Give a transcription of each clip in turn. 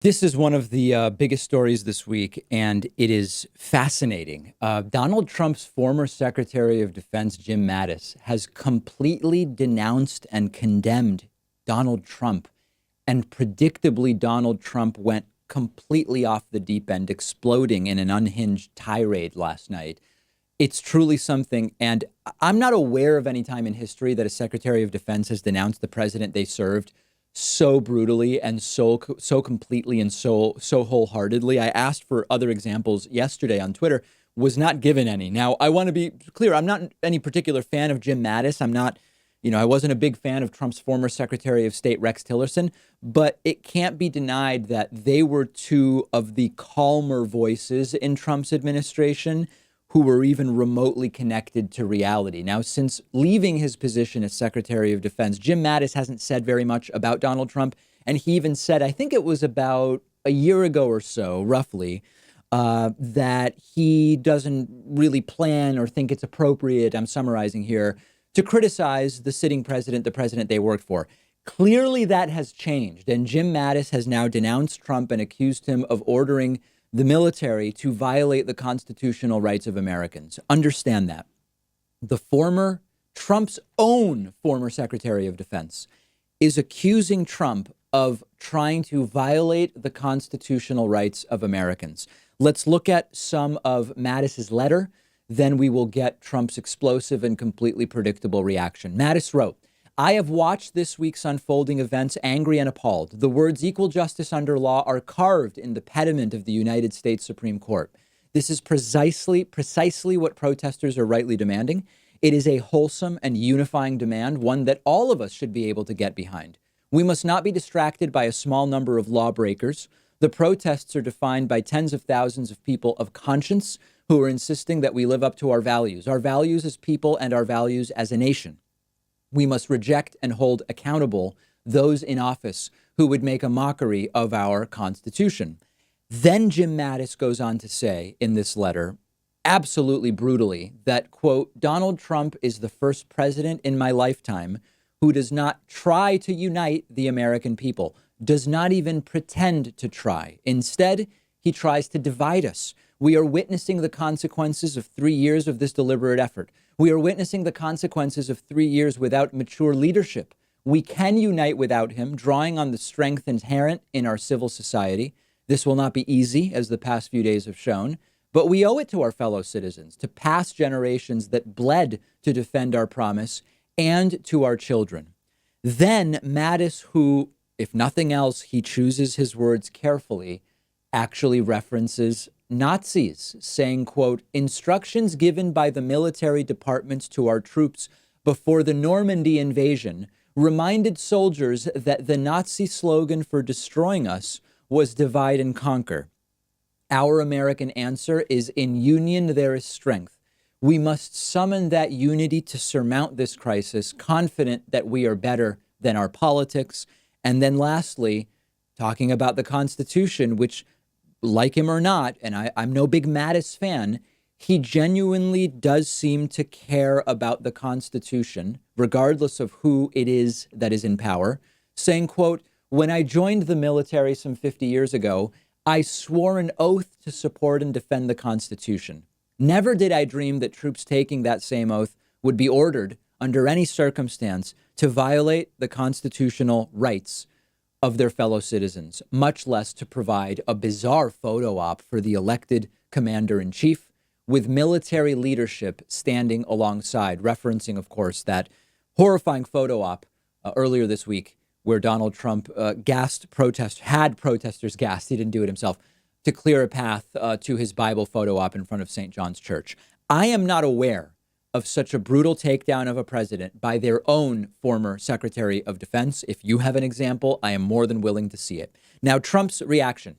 This is one of the biggest stories this week, and it is fascinating. Donald Trump's former Secretary of Defense, Jim Mattis, has completely denounced and condemned Donald Trump. And predictably, Donald Trump went completely off the deep end, exploding in an unhinged tirade last night. It's truly something. And I'm not aware of any time in history that a Secretary of Defense has denounced the president they served so brutally and so completely and so wholeheartedly. I asked for other examples yesterday on Twitter, was not given any. Now, I want to be clear. I'm not any particular fan of Jim Mattis. I'm not, I wasn't a big fan of Trump's former Secretary of State, Rex Tillerson, but it can't be denied that they were two of the calmer voices in Trump's administration who were even remotely connected to reality. Now, since leaving his position as Secretary of Defense, Jim Mattis hasn't said very much about Donald Trump. And he even said, I think it was about a year ago or so, roughly, that he doesn't really plan or think it's appropriate, I'm summarizing here, to criticize the sitting president, the president they worked for. Clearly, that has changed. And Jim Mattis has now denounced Trump and accused him of ordering the military to violate the constitutional rights of Americans. Understand that. Trump's own former Secretary of Defense is accusing Trump of trying to violate the constitutional rights of Americans. Let's look at some of Mattis's letter. Then we will get Trump's explosive and completely predictable reaction. Mattis wrote, I have watched this week's unfolding events angry and appalled. The words equal justice under law are carved in the pediment of the United States Supreme Court. This is precisely what protesters are rightly demanding. It is a wholesome and unifying demand, one that all of us should be able to get behind. We must not be distracted by a small number of lawbreakers. The protests are defined by tens of thousands of people of conscience who are insisting that we live up to our values as people and our values as a nation. We must reject and hold accountable those in office who would make a mockery of our Constitution. Then Jim Mattis goes on to say in this letter, absolutely brutally, that, quote, Donald Trump is the first president in my lifetime who does not try to unite the American people, does not even pretend to try. Instead, he tries to divide us. We are witnessing the consequences of 3 years of this deliberate effort. We are witnessing the consequences of 3 years without mature leadership. We can unite without him, drawing on the strength inherent in our civil society. This will not be easy, as the past few days have shown, but we owe it to our fellow citizens, to past generations that bled to defend our promise, and to our children. Then Mattis, who, if nothing else, he chooses his words carefully, actually references Nazis, saying, quote, instructions given by the military departments to our troops before the Normandy invasion reminded soldiers that the Nazi slogan for destroying us was divide and conquer. Our American answer is in union there is strength. We must summon that unity to surmount this crisis, confident that we are better than our politics. And then lastly, talking about the Constitution, which, like him or not, and I'm no big Mattis fan, he genuinely does seem to care about the Constitution, regardless of who it is that is in power, saying, quote, when I joined the military some 50 years ago, I swore an oath to support and defend the Constitution. Never did I dream that troops taking that same oath would be ordered under any circumstance to violate the constitutional rights of their fellow citizens, much less to provide a bizarre photo op for the elected commander-in-chief with military leadership standing alongside, referencing, of course, that horrifying photo op earlier this week where Donald Trump had protesters gassed, he didn't do it himself, to clear a path to his Bible photo op in front of St. John's Church. I am not aware of such a brutal takedown of a president by their own former Secretary of Defense. If you have an example, I am more than willing to see it. Now, Trump's reaction.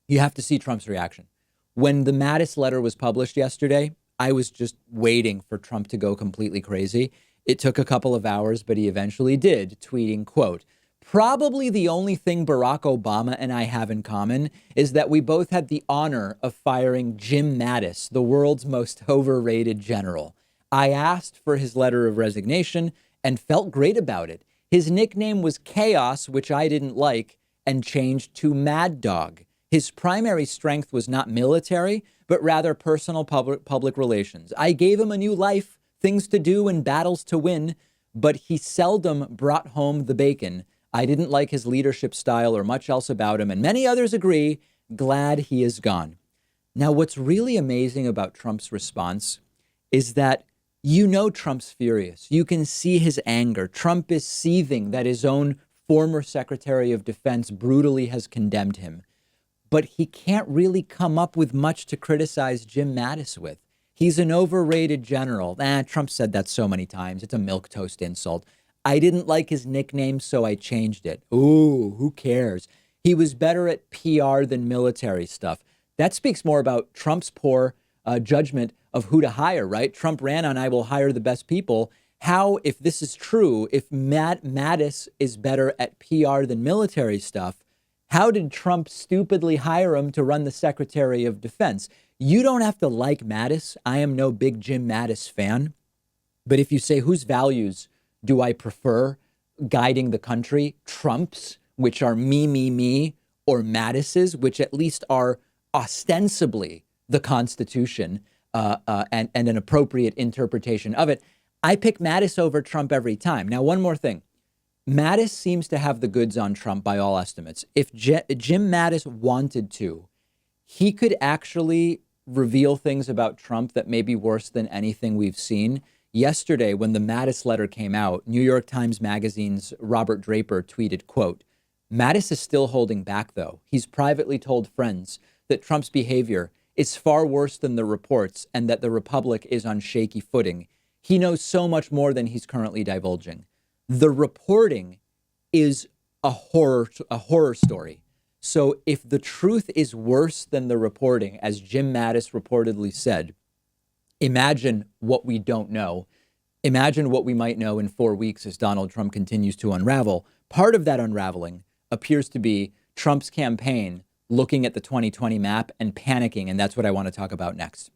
You have to see Trump's reaction. When the Mattis letter was published yesterday, I was just waiting for Trump to go completely crazy. It took a couple of hours, but he eventually did, tweeting, quote, probably the only thing Barack Obama and I have in common is that we both had the honor of firing Jim Mattis, the world's most overrated general. I asked for his letter of resignation and felt great about it. His nickname was Chaos, which I didn't like, and changed to Mad Dog. His primary strength was not military, but rather personal public relations. I gave him a new life, things to do and battles to win, but he seldom brought home the bacon. I didn't like his leadership style or much else about him, and many others agree. Glad he is gone. Now, what's really amazing about Trump's response is that Trump's furious. You can see his anger. Trump is seething that his own former Secretary of Defense brutally has condemned him. But he can't really come up with much to criticize Jim Mattis with. He's an overrated general. Trump said that so many times. It's a milquetoast insult. I didn't like his nickname, so I changed it. Ooh, who cares? He was better at PR than military stuff. That speaks more about Trump's poor judgment of who to hire, right? Trump ran on, I will hire the best people. How, if this is true, if Mattis is better at PR than military stuff, how did Trump stupidly hire him to run the Secretary of Defense? You don't have to like Mattis. I am no big Jim Mattis fan. But if you say, whose values do I prefer guiding the country? Trump's, which are me, or Mattis's, which at least are ostensibly the Constitution and an appropriate interpretation of it. I pick Mattis over Trump every time. Now, one more thing. Mattis seems to have the goods on Trump by all estimates. If Jim Mattis wanted to, he could actually reveal things about Trump that may be worse than anything we've seen. Yesterday, when the Mattis letter came out, New York Times Magazine's Robert Draper tweeted, quote, Mattis is still holding back, though. He's privately told friends that Trump's behavior is far worse than the reports and that the Republic is on shaky footing. He knows so much more than he's currently divulging. The reporting is a horror story. So if the truth is worse than the reporting, as Jim Mattis reportedly said, imagine what we don't know. Imagine what we might know in 4 weeks as Donald Trump continues to unravel. Part of that unraveling appears to be Trump's campaign looking at the 2020 map and panicking, and that's what I want to talk about next.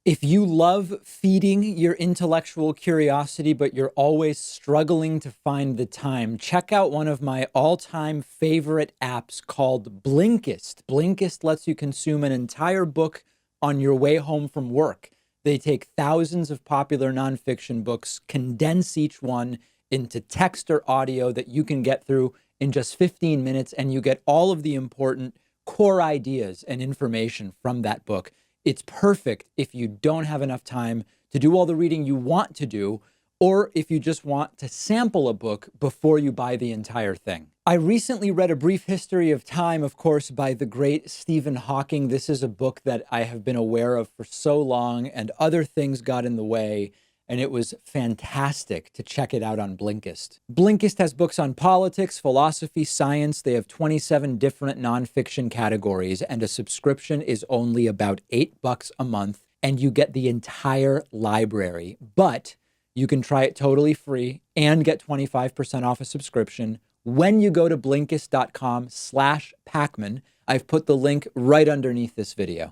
If you love feeding your intellectual curiosity, but you're always struggling to find the time, check out one of my all-time favorite apps called Blinkist. Blinkist lets you consume an entire book on your way home from work. They take thousands of popular nonfiction books, condense each one into text or audio that you can get through in just 15 minutes, and you get all of the important core ideas and information from that book. It's perfect if you don't have enough time to do all the reading you want to do, or if you just want to sample a book before you buy the entire thing. I recently read A Brief History of Time, of course, by the great Stephen Hawking. This is a book that I have been aware of for so long, and other things got in the way, and it was fantastic to check it out on Blinkist. Blinkist has books on politics, philosophy, science. They have 27 different nonfiction categories, and a subscription is only about $8 a month, and you get the entire library. But you can try it totally free and get 25% off a subscription when you go to Blinkist.com/Pakman. I've put the link right underneath this video.